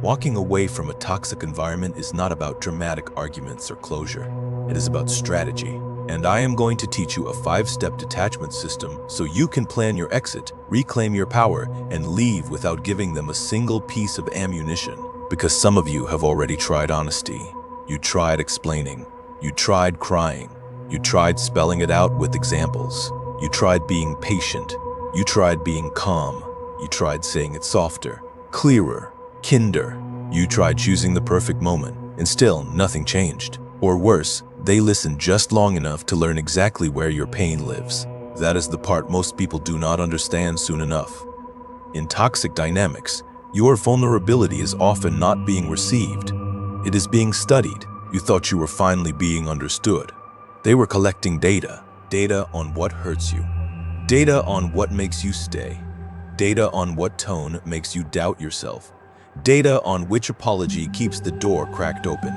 Walking away from a toxic environment is not about dramatic arguments or closure. It is about strategy. And I am going to teach you a 5-step detachment system so you can plan your exit, reclaim your power, and leave without giving them a single piece of ammunition. Because some of you have already tried honesty. You tried explaining. You tried crying. You tried spelling it out with examples. You tried being patient. You tried being calm. You tried saying it softer, clearer, kinder. You tried choosing the perfect moment, and still nothing changed. Or worse, they listened just long enough to learn exactly where your pain lives. That is the part most people do not understand soon enough. In toxic dynamics, your vulnerability is often not being received. It is being studied. You thought you were finally being understood. They were collecting data. Data on what hurts you. Data on what makes you stay. Data on what tone makes you doubt yourself. Data on which apology keeps the door cracked open.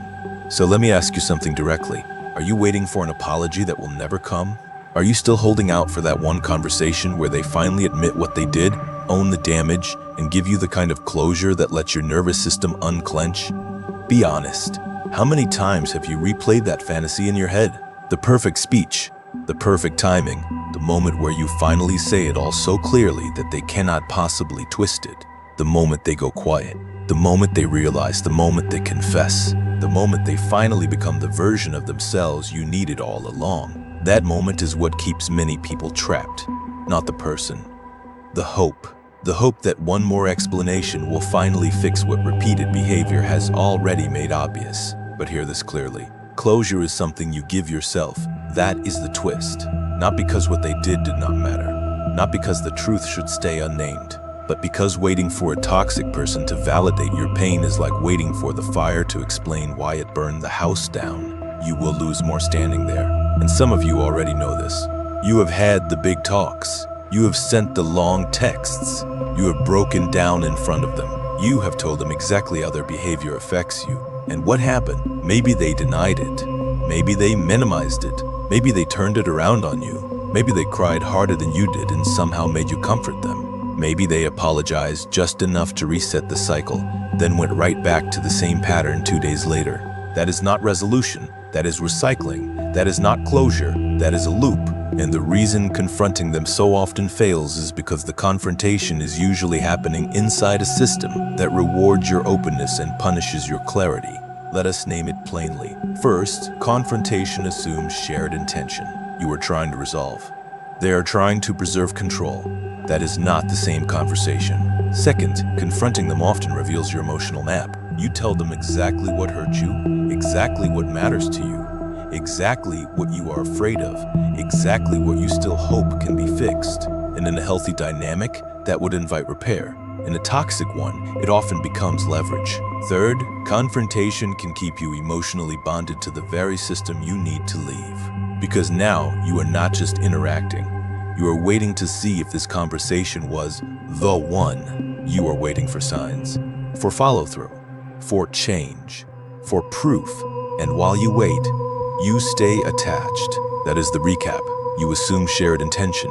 So let me ask you something directly. Are you waiting for an apology that will never come? Are you still holding out for that one conversation where they finally admit what they did, own the damage, and give you the kind of closure that lets your nervous system unclench? Be honest. How many times have you replayed that fantasy in your head? The perfect speech, the perfect timing, the moment where you finally say it all so clearly that they cannot possibly twist it. The moment they go quiet, the moment they realize, the moment they confess, the moment they finally become the version of themselves you needed all along. That moment is what keeps many people trapped, not the person. The hope that one more explanation will finally fix what repeated behavior has already made obvious. But hear this clearly. Closure is something you give yourself. That is the twist. Not because what they did not matter. Not because the truth should stay unnamed. But because waiting for a toxic person to validate your pain is like waiting for the fire to explain why it burned the house down. You will lose more standing there. And some of you already know this. You have had the big talks. You have sent the long texts. You have broken down in front of them. You have told them exactly how their behavior affects you. And what happened? Maybe they denied it. Maybe they minimized it. Maybe they turned it around on you. Maybe they cried harder than you did and somehow made you comfort them. Maybe they apologized just enough to reset the cycle, then went right back to the same pattern 2 days later. That is not resolution. That is recycling. That is not closure. That is a loop. And the reason confronting them so often fails is because the confrontation is usually happening inside a system that rewards your openness and punishes your clarity. Let us name it plainly. First, confrontation assumes shared intention. You are trying to resolve. They are trying to preserve control. That is not the same conversation. Second, confronting them often reveals your emotional map. You tell them exactly what hurt you, exactly what matters to you, exactly what you are afraid of, exactly what you still hope can be fixed. And in a healthy dynamic, that would invite repair. In a toxic one, it often becomes leverage. Third, confrontation can keep you emotionally bonded to the very system you need to leave. Because now you are not just interacting. You are waiting to see if this conversation was the one. You are waiting for signs, for follow-through, for change, for proof. And while you wait, you stay attached. That is the recap. You assume shared intention.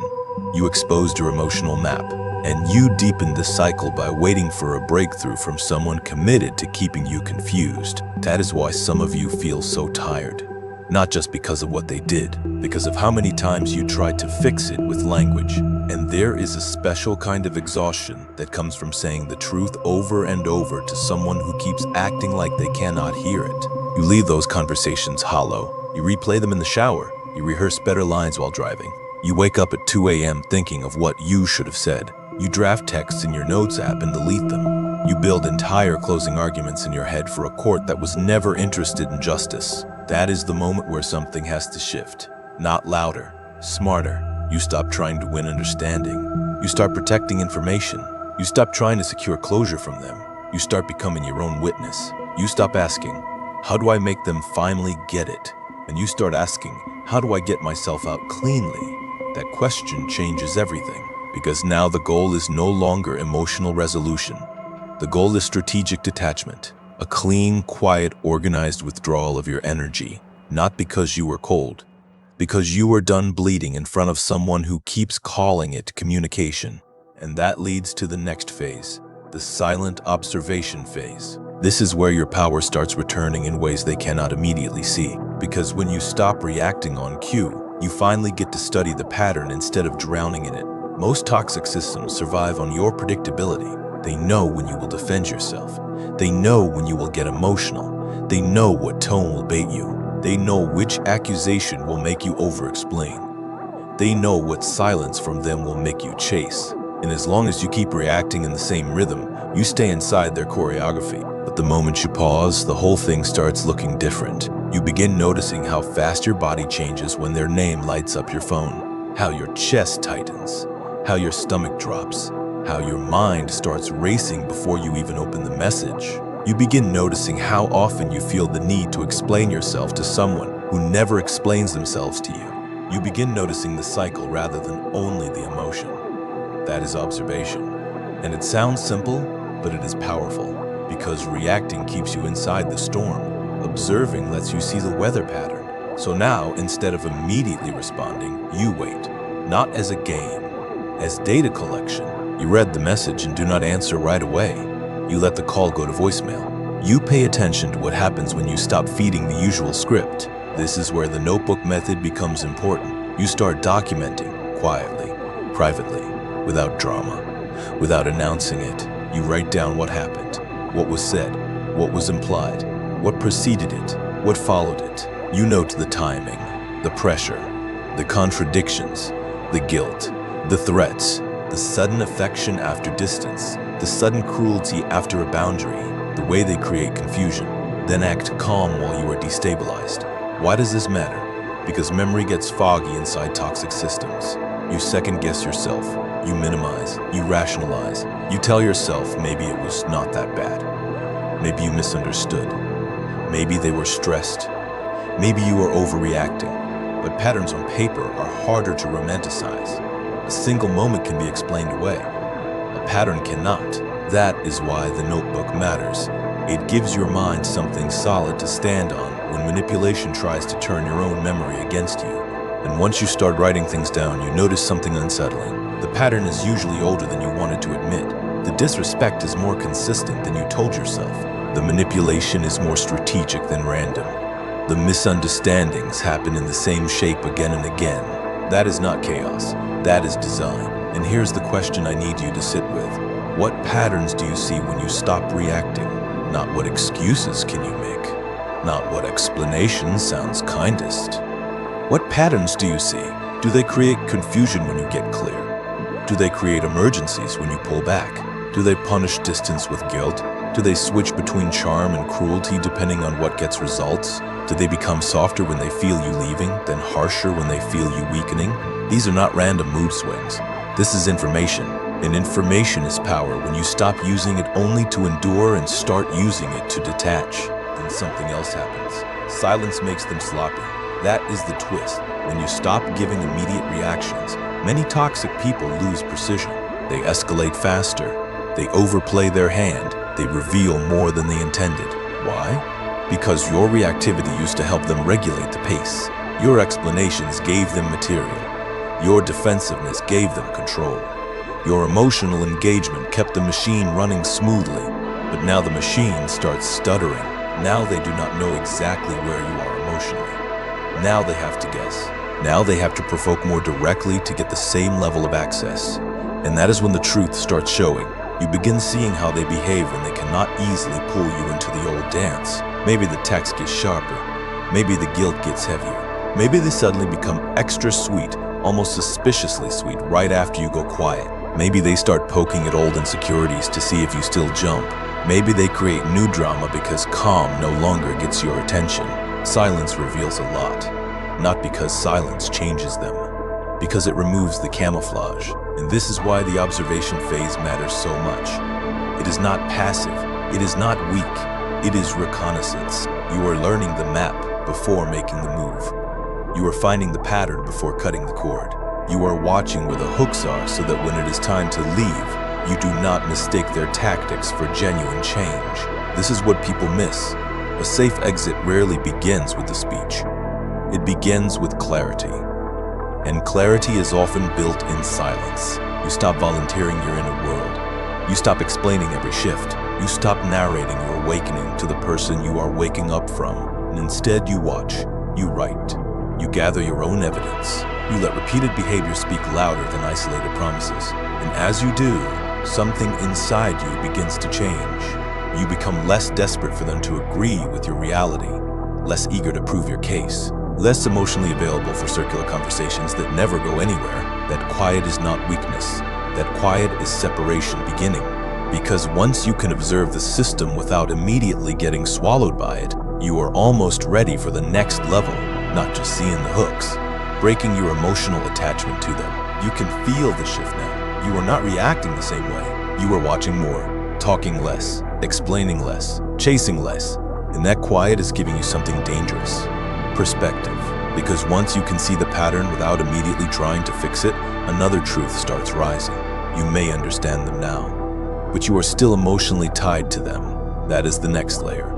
You exposed your emotional map. And you deepen the cycle by waiting for a breakthrough from someone committed to keeping you confused. That is why some of you feel so tired. Not just because of what they did, because of how many times you tried to fix it with language. And there is a special kind of exhaustion that comes from saying the truth over and over to someone who keeps acting like they cannot hear it. You leave those conversations hollow. You replay them in the shower. You rehearse better lines while driving. You wake up at 2 a.m. thinking of what you should have said. You draft texts in your notes app and delete them. You build entire closing arguments in your head for a court that was never interested in justice. That is the moment where something has to shift. Not louder, smarter. You stop trying to win understanding. You start protecting information. You stop trying to secure closure from them. You start becoming your own witness. You stop asking, how do I make them finally get it? And you start asking, how do I get myself out cleanly? That question changes everything. Because now the goal is no longer emotional resolution. The goal is strategic detachment, a clean, quiet, organized withdrawal of your energy, not because you were cold, because you were done bleeding in front of someone who keeps calling it communication. And that leads to the next phase, the silent observation phase. This is where your power starts returning in ways they cannot immediately see. Because when you stop reacting on cue, you finally get to study the pattern instead of drowning in it. Most toxic systems survive on your predictability. They know when you will defend yourself. They know when you will get emotional. They know what tone will bait you. They know which accusation will make you over-explain. They know what silence from them will make you chase. And as long as you keep reacting in the same rhythm, you stay inside their choreography. But the moment you pause, the whole thing starts looking different. You begin noticing how fast your body changes when their name lights up your phone, how your chest tightens, how your stomach drops, how your mind starts racing before you even open the message. You begin noticing how often you feel the need to explain yourself to someone who never explains themselves to you. You begin noticing the cycle rather than only the emotion. That is observation. And it sounds simple, but it is powerful, because reacting keeps you inside the storm. Observing lets you see the weather pattern. So now, instead of immediately responding, you wait. Not as a game, as data collection. You read the message and do not answer right away. You let the call go to voicemail. You pay attention to what happens when you stop feeding the usual script. This is where the notebook method becomes important. You start documenting, quietly, privately, without drama, without announcing it. You write down what happened, what was said, what was implied, what preceded it, what followed it. You note the timing, the pressure, the contradictions, the guilt, the threats, the sudden affection after distance, the sudden cruelty after a boundary, the way they create confusion. Then act calm while you are destabilized. Why does this matter? Because memory gets foggy inside toxic systems. You second-guess yourself. You minimize. You rationalize. You tell yourself maybe it was not that bad. Maybe you misunderstood. Maybe they were stressed. Maybe you are overreacting. But patterns on paper are harder to romanticize. A single moment can be explained away. A pattern cannot. That is why the notebook matters. It gives your mind something solid to stand on when manipulation tries to turn your own memory against you. And once you start writing things down, you notice something unsettling. The pattern is usually older than you wanted to admit. The disrespect is more consistent than you told yourself. The manipulation is more strategic than random. The misunderstandings happen in the same shape again and again. That is not chaos. That is design. And here's the question I need you to sit with. What patterns do you see when you stop reacting? Not what excuses can you make? Not what explanation sounds kindest? What patterns do you see? Do they create confusion when you get clear? Do they create emergencies when you pull back? Do they punish distance with guilt? Do they switch between charm and cruelty depending on what gets results? Do they become softer when they feel you leaving, then harsher when they feel you weakening? These are not random mood swings. This is information, and information is power when you stop using it only to endure and start using it to detach. Then something else happens. Silence makes them sloppy. That is the twist. When you stop giving immediate reactions, many toxic people lose precision. They escalate faster. They overplay their hand. They reveal more than they intended. Why? Because your reactivity used to help them regulate the pace. Your explanations gave them material. Your defensiveness gave them control. Your emotional engagement kept the machine running smoothly. But now the machine starts stuttering. Now they do not know exactly where you are emotionally. Now they have to guess. Now they have to provoke more directly to get the same level of access. And that is when the truth starts showing. You begin seeing how they behave when they cannot easily pull you into the old dance. Maybe the text gets sharper. Maybe the guilt gets heavier. Maybe they suddenly become extra sweet, almost suspiciously sweet, right after you go quiet. Maybe they start poking at old insecurities to see if you still jump. Maybe they create new drama because calm no longer gets your attention. Silence reveals a lot. Not because silence changes them, because it removes the camouflage. And this is why the observation phase matters so much. It is not passive. It is not weak. It is reconnaissance. You are learning the map before making the move. You are finding the pattern before cutting the cord. You are watching where the hooks are so that when it is time to leave, you do not mistake their tactics for genuine change. This is what people miss. A safe exit rarely begins with the speech. It begins with clarity. And clarity is often built in silence. You stop volunteering your inner world. You stop explaining every shift. You stop narrating your awakening to the person you are waking up from, and instead you watch, you write, you gather your own evidence. You let repeated behavior speak louder than isolated promises. And as you do, something inside you begins to change. You become less desperate for them to agree with your reality, less eager to prove your case, less emotionally available for circular conversations that never go anywhere. That quiet is not weakness. That quiet is separation beginning. Because once you can observe the system without immediately getting swallowed by it, you are almost ready for the next level, not just seeing the hooks, breaking your emotional attachment to them. You can feel the shift now. You are not reacting the same way. You are watching more, talking less, explaining less, chasing less. And that quiet is giving you something dangerous. Perspective. Because once you can see the pattern without immediately trying to fix it, another truth starts rising. You may understand them now, but you are still emotionally tied to them. That is the next layer.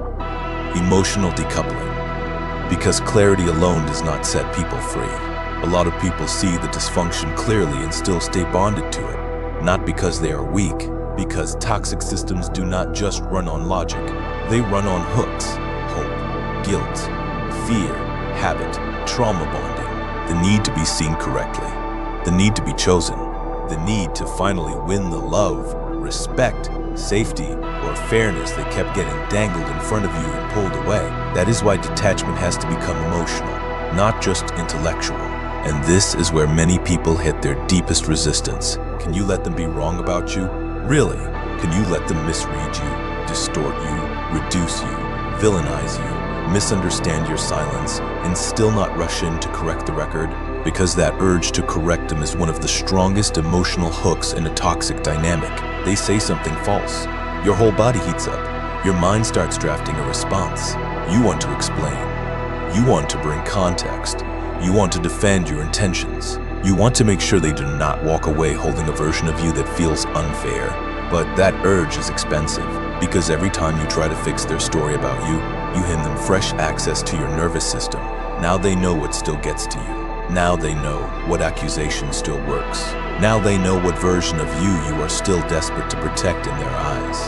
Emotional decoupling. Because clarity alone does not set people free. A lot of people see the dysfunction clearly and still stay bonded to it. Not because they are weak, because toxic systems do not just run on logic. They run on hooks, hope, guilt, fear, habit, trauma bonding, the need to be seen correctly, the need to be chosen, the need to finally win the love, respect, safety, or fairness that kept getting dangled in front of you and pulled away. That is why detachment has to become emotional, not just intellectual. And this is where many people hit their deepest resistance. Can you let them be wrong about you? Really? Can you let them misread you, distort you, reduce you, villainize you, misunderstand your silence, and still not rush in to correct the record? Because that urge to correct them is one of the strongest emotional hooks in a toxic dynamic. They say something false. Your whole body heats up. Your mind starts drafting a response. You want to explain. You want to bring context. You want to defend your intentions. You want to make sure they do not walk away holding a version of you that feels unfair. But that urge is expensive, because every time you try to fix their story about you, you hand them fresh access to your nervous system. Now they know what still gets to you. Now they know what accusation still works. Now they know what version of you are still desperate to protect in their eyes.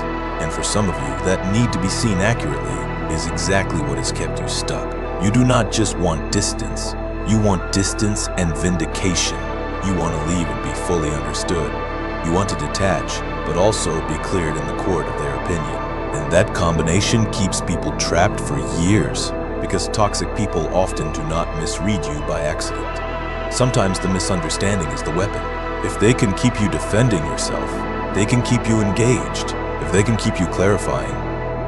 And for some of you, that need to be seen accurately is exactly what has kept you stuck. You do not just want distance. You want distance and vindication. You want to leave and be fully understood. You want to detach, but also be cleared in the court of their opinion. And that combination keeps people trapped for years, because toxic people often do not misread you by accident. Sometimes the misunderstanding is the weapon. If they can keep you defending yourself, they can keep you engaged. If they can keep you clarifying,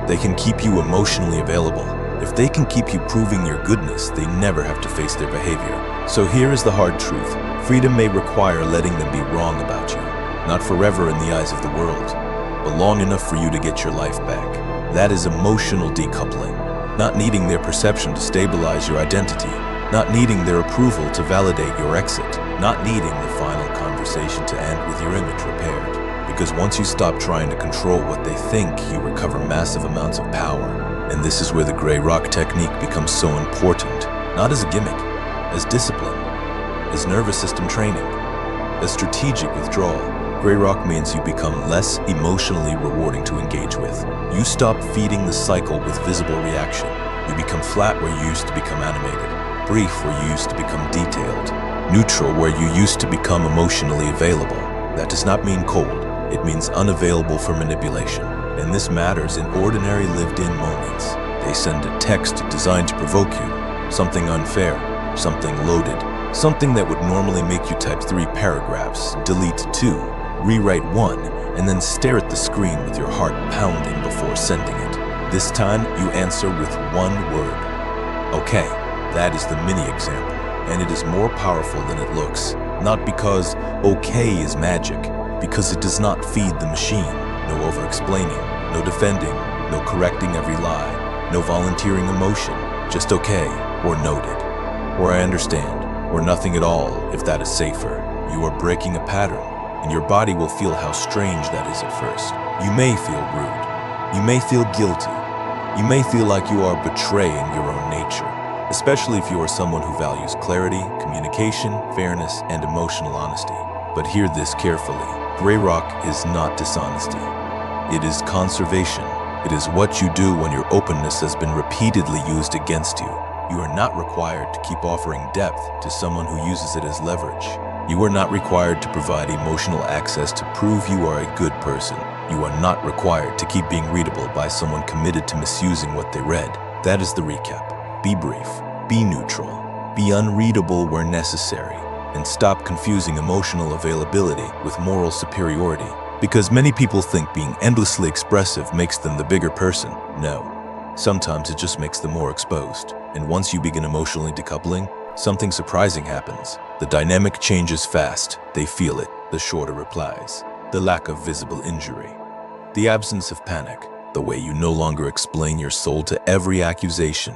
they can keep you emotionally available. If they can keep you proving your goodness, they never have to face their behavior. So here is the hard truth. Freedom may require letting them be wrong about you. Not forever in the eyes of the world, but long enough for you to get your life back. That is emotional decoupling. Not needing their perception to stabilize your identity. Not needing their approval to validate your exit. Not needing the final conversation to end with your image repaired. Because once you stop trying to control what they think, you recover massive amounts of power. And this is where the gray rock technique becomes so important. Not as a gimmick, as discipline, as nervous system training, as strategic withdrawal. Gray rock means you become less emotionally rewarding to engage with. You stop feeding the cycle with visible reaction. You become flat where you used to become animated, brief where you used to become detailed, neutral where you used to become emotionally available. That does not mean cold. It means unavailable for manipulation. And this matters in ordinary lived-in moments. They send a text designed to provoke you, something unfair, something loaded, something that would normally make you type 3 paragraphs, delete 2, rewrite 1, and then stare at the screen with your heart pounding before sending it. This time, you answer with one word. Okay, that is the mini example, and it is more powerful than it looks. Not because okay is magic, because it does not feed the machine. No over-explaining, no defending, no correcting every lie, no volunteering emotion, just okay, or noted, or I understand, or nothing at all if that is safer. You are breaking a pattern, and your body will feel how strange that is at first. You may feel rude. You may feel guilty. You may feel like you are betraying your own nature, especially if you are someone who values clarity, communication, fairness, and emotional honesty. But hear this carefully. Gray rock is not dishonesty. It is conservation. It is what you do when your openness has been repeatedly used against you. You are not required to keep offering depth to someone who uses it as leverage. You are not required to provide emotional access to prove you are a good person. You are not required to keep being readable by someone committed to misusing what they read. That is the recap. Be brief, be neutral, be unreadable where necessary, and stop confusing emotional availability with moral superiority. Because many people think being endlessly expressive makes them the bigger person. No. Sometimes it just makes them more exposed. And once you begin emotionally decoupling, something surprising happens. The dynamic changes fast. They feel it. The shorter replies. The lack of visible injury. The absence of panic. The way you no longer explain your soul to every accusation.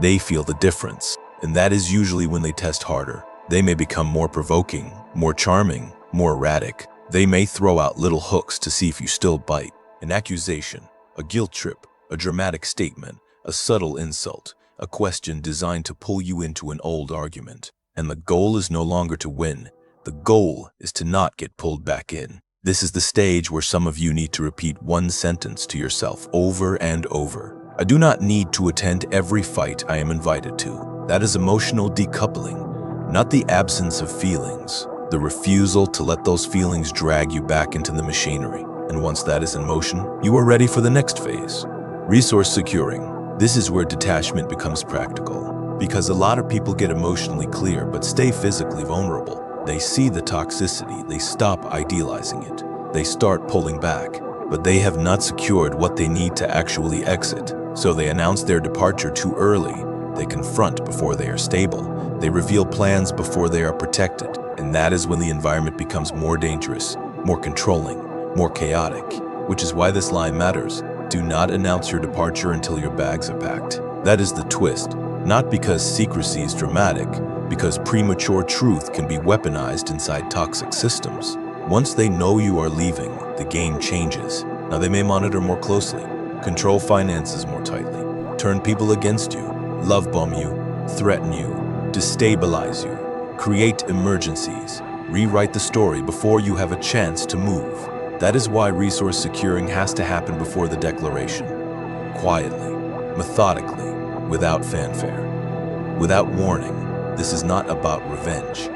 They feel the difference. And that is usually when they test harder. They may become more provoking, more charming, more erratic. They may throw out little hooks to see if you still bite. An accusation, a guilt trip, a dramatic statement, a subtle insult, a question designed to pull you into an old argument. And the goal is no longer to win. The goal is to not get pulled back in. This is the stage where some of you need to repeat one sentence to yourself over and over. I do not need to attend every fight I am invited to. That is emotional decoupling, not the absence of feelings. The refusal to let those feelings drag you back into the machinery. And once that is in motion, you are ready for the next phase. Resource securing. This is where detachment becomes practical. Because a lot of people get emotionally clear but stay physically vulnerable. They see the toxicity, they stop idealizing it. They start pulling back, but they have not secured what they need to actually exit. So they announce their departure too early. They confront before they are stable. They reveal plans before they are protected. And that is when the environment becomes more dangerous, more controlling, more chaotic. Which is why this line matters. Do not announce your departure until your bags are packed. That is the twist. Not because secrecy is dramatic, because premature truth can be weaponized inside toxic systems. Once they know you are leaving, the game changes. Now they may monitor more closely, control finances more tightly, turn people against you, love bomb you, threaten you, destabilize you, create emergencies, rewrite the story before you have a chance to move. That is why resource securing has to happen before the declaration. Quietly, methodically, without fanfare, without warning. This is not about revenge.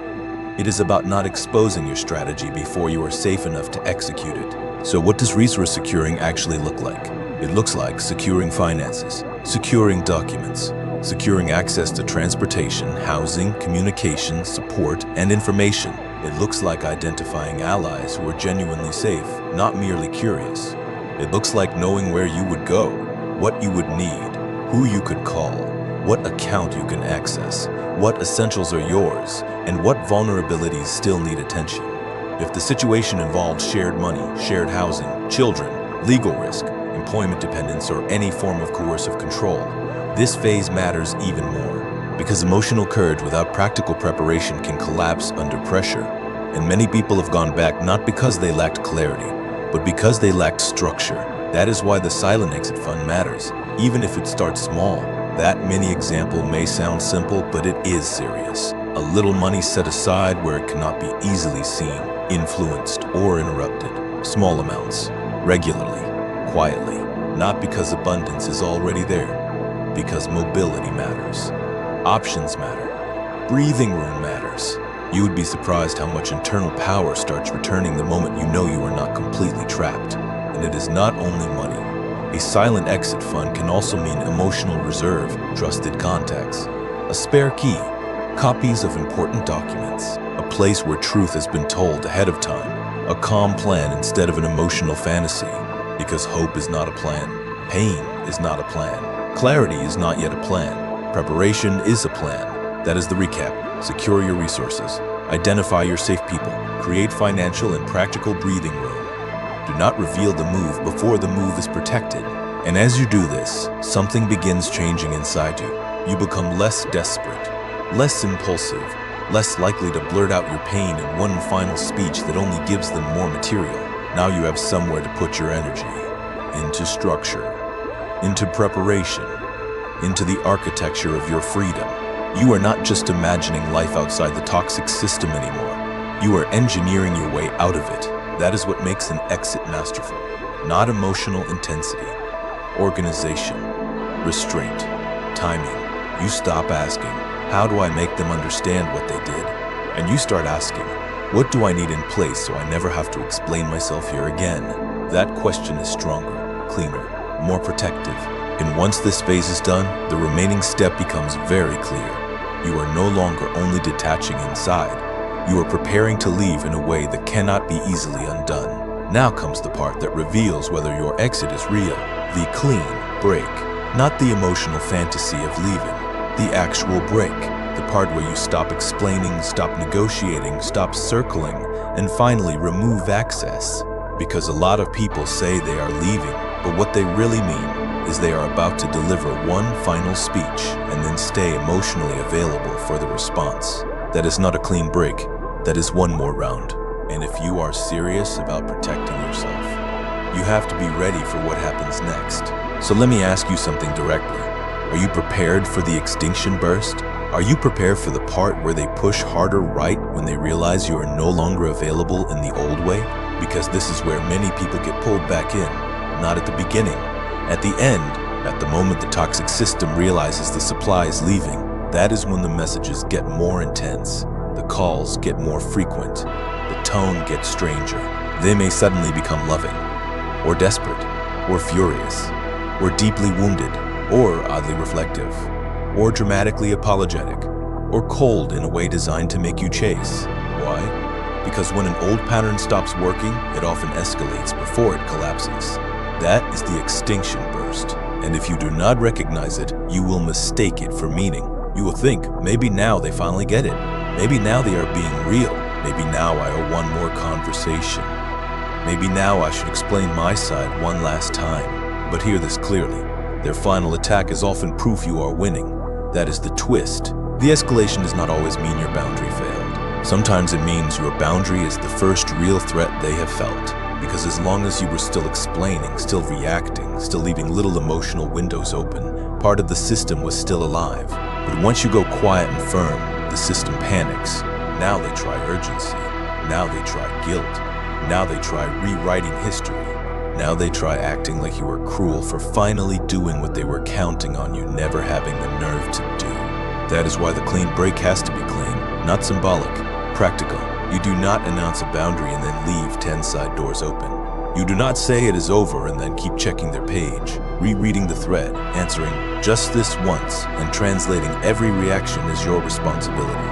It is about not exposing your strategy before you are safe enough to execute it. So what does resource securing actually look like? It looks like securing finances, securing documents, securing access to transportation, housing, communication, support, and information. It looks like identifying allies who are genuinely safe, not merely curious. It looks like knowing where you would go, what you would need, who you could call, what account you can access, what essentials are yours, and what vulnerabilities still need attention. If the situation involves shared money, shared housing, children, legal risk, employment dependence, or any form of coercive control, this phase matters even more. Because emotional courage without practical preparation can collapse under pressure. And many people have gone back not because they lacked clarity, but because they lacked structure. That is why the silent exit fund matters, even if it starts small. That mini example may sound simple, but it is serious. A little money set aside where it cannot be easily seen, influenced, or interrupted. Small amounts, regularly, quietly. Not because abundance is already there, because mobility matters. Options matter. Breathing room matters. You would be surprised how much internal power starts returning the moment you know you are not completely trapped. And it is not only money. A silent exit fund can also mean emotional reserve, trusted contacts, a spare key, copies of important documents, a place where truth has been told ahead of time, a calm plan instead of an emotional fantasy. Because hope is not a plan. Pain is not a plan. Clarity is not yet a plan. Preparation is a plan. That is the recap. Secure your resources. Identify your safe people. Create financial and practical breathing room. Do not reveal the move before the move is protected. And as you do this, something begins changing inside you. You become less desperate, less impulsive, less likely to blurt out your pain in one final speech that only gives them more material. Now you have somewhere to put your energy. Into structure, into preparation, into the architecture of your freedom. You are not just imagining life outside the toxic system anymore. You are engineering your way out of it. That is what makes an exit masterful. not emotional intensity. Organization, restraint, timing. You stop asking, how do I make them understand what they did? And you start asking, what do I need in place so I never have to explain myself here again? That question is stronger, cleaner, more protective. And once this phase is done, the remaining step becomes very clear. You are no longer only detaching inside. You are preparing to leave in a way that cannot be easily undone. Now comes the part that reveals whether your exit is real. The clean break. Not the emotional fantasy of leaving. The actual break. The part where you stop explaining, stop negotiating, stop circling, and finally remove access. Because a lot of people say they are leaving, but what they really mean is they are about to deliver one final speech and then stay emotionally available for the response. That is not a clean break. That is one more round. And if you are serious about protecting yourself, you have to be ready for what happens next. So let me ask you something directly. Are you prepared for the extinction burst? Are you prepared for the part where they push harder right when they realize you are no longer available in the old way? Because this is where many people get pulled back in, not at the beginning. At the end, at the moment the toxic system realizes the supply is leaving, that is when the messages get more intense, the calls get more frequent, the tone gets stranger. They may suddenly become loving, or desperate, or furious, or deeply wounded, or oddly reflective, or dramatically apologetic, or cold in a way designed to make you chase. Why? Because when an old pattern stops working, it often escalates before it collapses. That is the extinction burst. And if you do not recognize it, you will mistake it for meaning. You will think, maybe now they finally get it. Maybe now they are being real. Maybe now I owe one more conversation. Maybe now I should explain my side one last time. But hear this clearly. Their final attack is often proof you are winning. That is the twist. The escalation does not always mean your boundary failed. Sometimes it means your boundary is the first real threat they have felt. Because as long as you were still explaining, still reacting, still leaving little emotional windows open, part of the system was still alive. But once you go quiet and firm, the system panics. Now they try urgency. Now they try guilt. Now they try rewriting history. Now they try acting like you were cruel for finally doing what they were counting on you never having the nerve to do. That is why the clean break has to be clean, not symbolic, practical. You do not announce a boundary and then leave 10 side doors open. You do not say it is over and then keep checking their page, rereading the thread, answering just this once, and translating every reaction as your responsibility.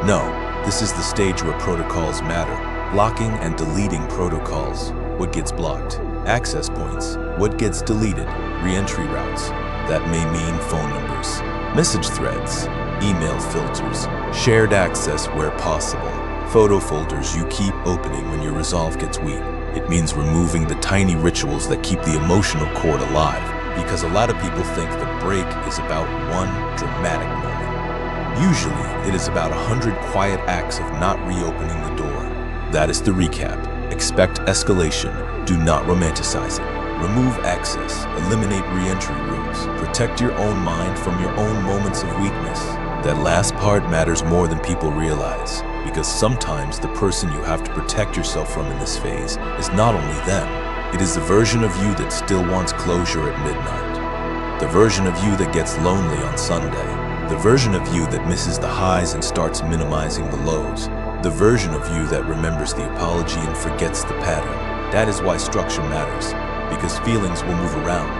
No, this is the stage where protocols matter. Blocking and deleting protocols. What gets blocked? Access points. What gets deleted? Re-entry routes. That may mean phone numbers, message threads, email filters, shared access where possible, photo folders you keep opening when your resolve gets weak. It means removing the tiny rituals that keep the emotional cord alive, because a lot of people think the break is about one dramatic moment. Usually, it is about 100 quiet acts of not reopening the door. That is the recap. Expect escalation. Do not romanticize it. Remove access. Eliminate re-entry routes. Protect your own mind from your own moments of weakness. That last part matters more than people realize, because sometimes the person you have to protect yourself from in this phase is not only them. It is the version of you that still wants closure at midnight. The version of you that gets lonely on Sunday. The version of you that misses the highs and starts minimizing the lows. The version of you that remembers the apology and forgets the pattern. That is why structure matters, because feelings will move around.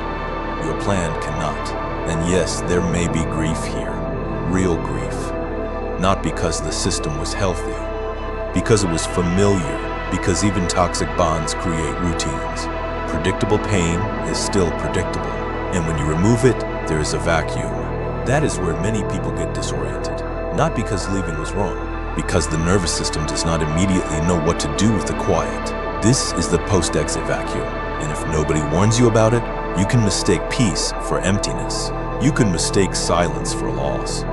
Your plan cannot. And yes, there may be grief here, real grief. Not because the system was healthy, because it was familiar, because even toxic bonds create routines. Predictable pain is still predictable, and when you remove it, there is a vacuum. That is where many people get disoriented, not because leaving was wrong, because the nervous system does not immediately know what to do with the quiet. This is the post-exit vacuum, and if nobody warns you about it, you can mistake peace for emptiness. You can mistake silence for loss.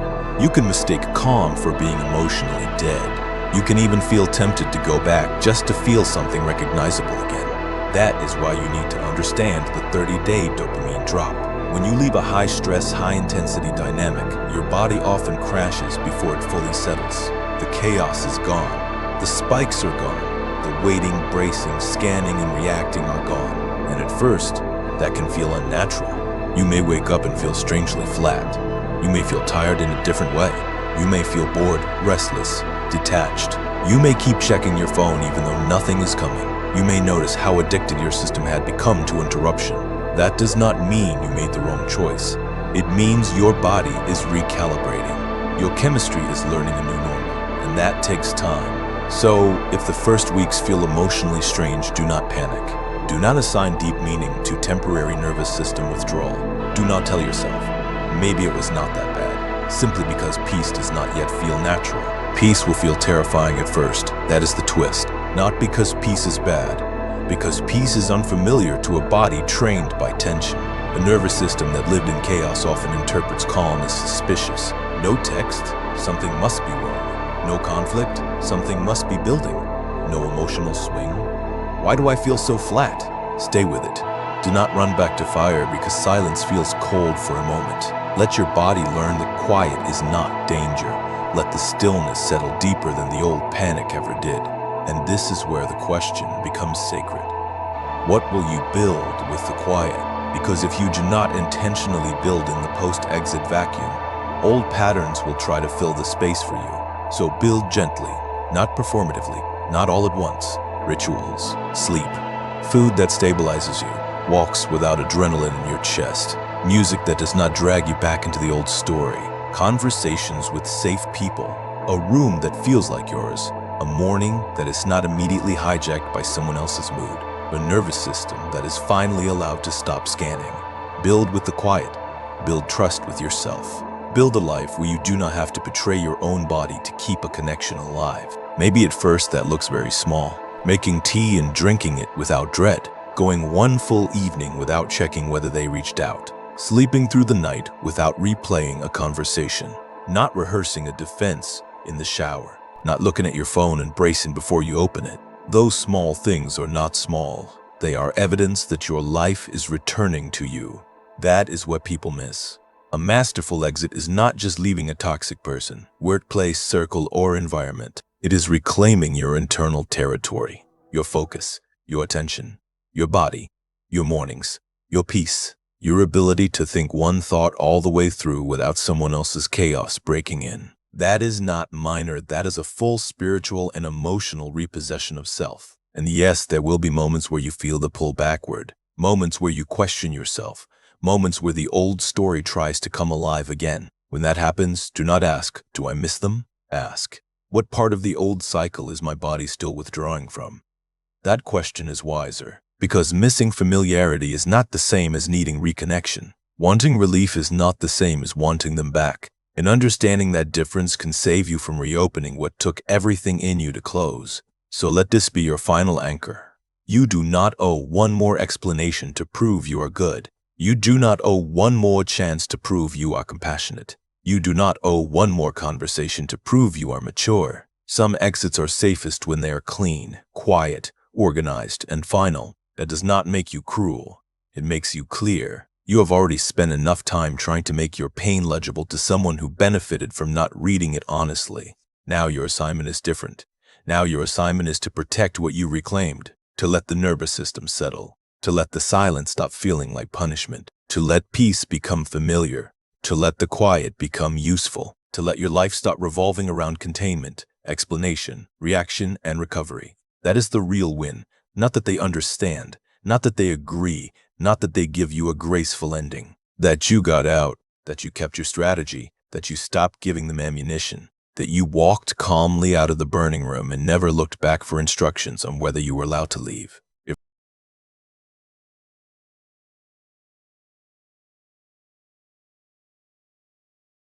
You can mistake calm for being emotionally dead. You can even feel tempted to go back just to feel something recognizable again. That is why you need to understand the 30-day dopamine drop. When you leave a high-stress, high-intensity dynamic, your body often crashes before it fully settles. The chaos is gone. The spikes are gone. The waiting, bracing, scanning, and reacting are gone. And at first, that can feel unnatural. You may wake up and feel strangely flat. You may feel tired in a different way. You may feel bored, restless, detached. You may keep checking your phone even though nothing is coming. You may notice how addicted your system had become to interruption. That does not mean you made the wrong choice. It means your body is recalibrating. Your chemistry is learning a new normal, and that takes time. So, if the first weeks feel emotionally strange, do not panic. Do not assign deep meaning to temporary nervous system withdrawal. Do not tell yourself, maybe it was not that bad, simply because peace does not yet feel natural. Peace will feel terrifying at first. That is the twist. Not because peace is bad, because peace is unfamiliar to a body trained by tension. A nervous system that lived in chaos often interprets calm as suspicious. No text, something must be wrong. No conflict, something must be building. No emotional swing. Why do I feel so flat? Stay with it. Do not run back to fire because silence feels cold for a moment. Let your body learn that quiet is not danger. Let the stillness settle deeper than the old panic ever did. And this is where the question becomes sacred. What will you build with the quiet? Because if you do not intentionally build in the post-exit vacuum, old patterns will try to fill the space for you. So build gently, not performatively, not all at once. Rituals, sleep, food that stabilizes you, walks without adrenaline in your chest, music that does not drag you back into the old story, conversations with safe people, a room that feels like yours, a morning that is not immediately hijacked by someone else's mood, a nervous system that is finally allowed to stop scanning. Build with the quiet. Build trust with yourself. Build a life where you do not have to betray your own body to keep a connection alive. Maybe at first that looks very small. Making tea and drinking it without dread. Going one full evening without checking whether they reached out. Sleeping through the night without replaying a conversation. Not rehearsing a defense in the shower. Not looking at your phone and bracing before you open it. Those small things are not small. They are evidence that your life is returning to you. That is what people miss. A masterful exit is not just leaving a toxic person, workplace, circle, or environment. It is reclaiming your internal territory, your focus, your attention, your body, your mornings, your peace, your ability to think one thought all the way through without someone else's chaos breaking in. That is not minor, that is a full spiritual and emotional repossession of self. And yes, there will be moments where you feel the pull backward, moments where you question yourself, moments where the old story tries to come alive again. When that happens, do not ask, do I miss them? Ask, what part of the old cycle is my body still withdrawing from? That question is wiser, because missing familiarity is not the same as needing reconnection. Wanting relief is not the same as wanting them back. And understanding that difference can save you from reopening what took everything in you to close. So let this be your final anchor. You do not owe one more explanation to prove you are good. You do not owe one more chance to prove you are compassionate. You do not owe one more conversation to prove you are mature. Some exits are safest when they are clean, quiet, organized, and final. That does not make you cruel. It makes you clear. You have already spent enough time trying to make your pain legible to someone who benefited from not reading it honestly. Now your assignment is different. Now your assignment is to protect what you reclaimed, to let the nervous system settle, to let the silence stop feeling like punishment, to let peace become familiar, to let the quiet become useful, to let your life stop revolving around containment, explanation, reaction, and recovery. That is the real win. Not that they understand, not that they agree, not that they give you a graceful ending. That you got out, that you kept your strategy, that you stopped giving them ammunition, that you walked calmly out of the burning room and never looked back for instructions on whether you were allowed to leave.